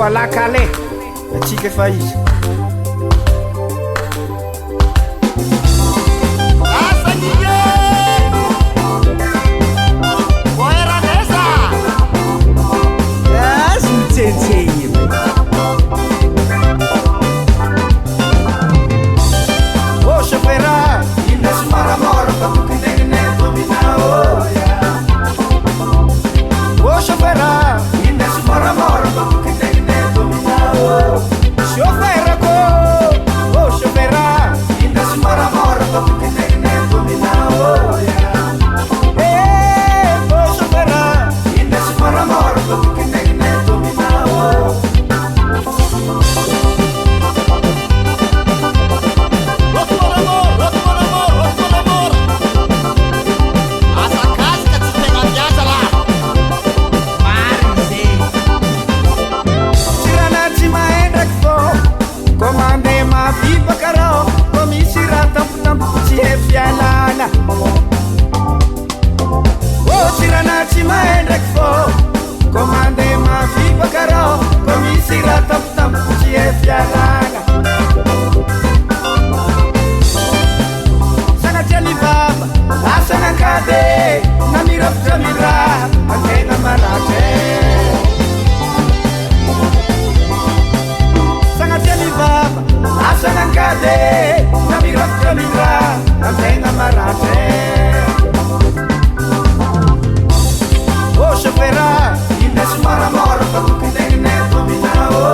alakale atsika fa izy azy mitsentsegny ô chauffeura ina somaramora fa tokindegnine dominao ô chauffeura ina somaramora fa tokindegnine dominao chauffeura ko ô chauffeura ina somaramora fa tokindegnine dominao ô chauffeura ina somaramora fa tokindegnine dominao fialana oh tiranaty maendraky fô commande maviva karô ko misy raha tampotampoky tsy e fialana sanatria ny vava asanakade na mirafitra miraha antegna maratre sanatria ny vava asanakade na mirafitra miraha antegna maratre ô chauffeura ina somaramora fa tokindegnine dominao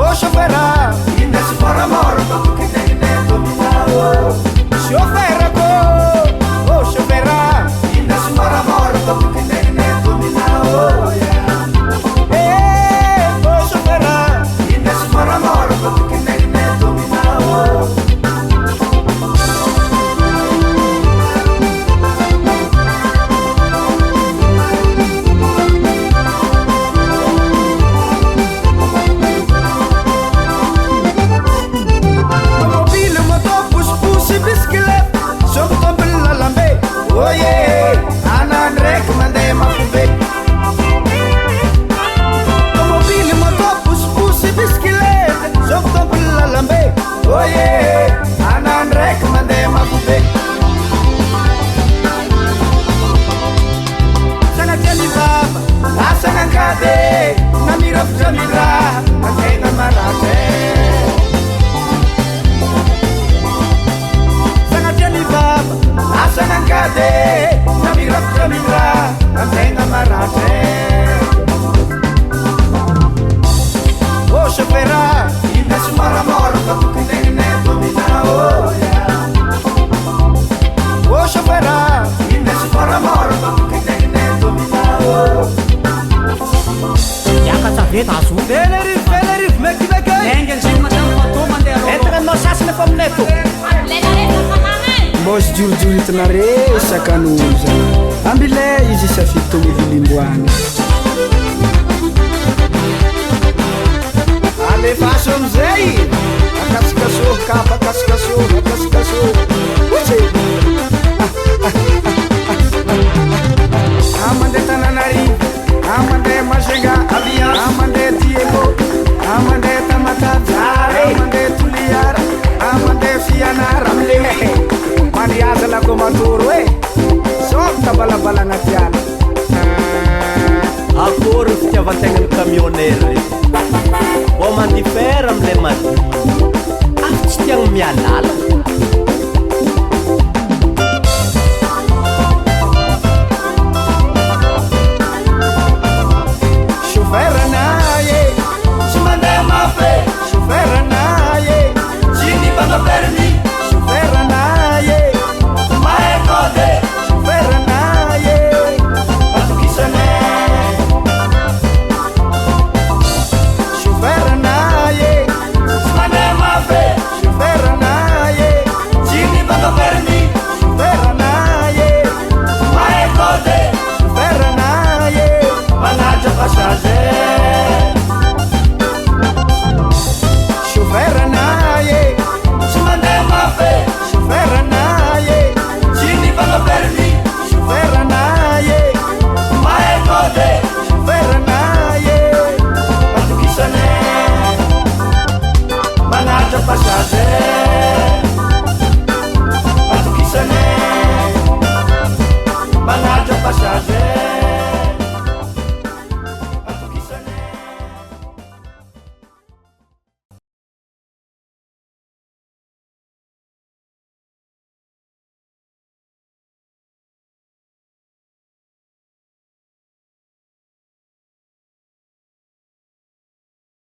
ô chauffeura ina somaramora fa tokindegnine dominao chauffeura ko ô chauffeura ina somaramora fa tokindegnine dominao ô chauffeura ina somaramora fa tokindegnine dominao mbosy jurojoritanare sakan'olo ambile izy safitony vilimboany alefaso amizay akasikasôha kapa akasikasôha akasikasôha otsy amande tananarivo amande masenga avian amande tieko amande tamatavare amande tuliara amande fianara amle mariaza la komatoro sota balabalana tiana akory fitiavantegnany camionnaire mbô mandifera amle madi afy tsy tiagny mialala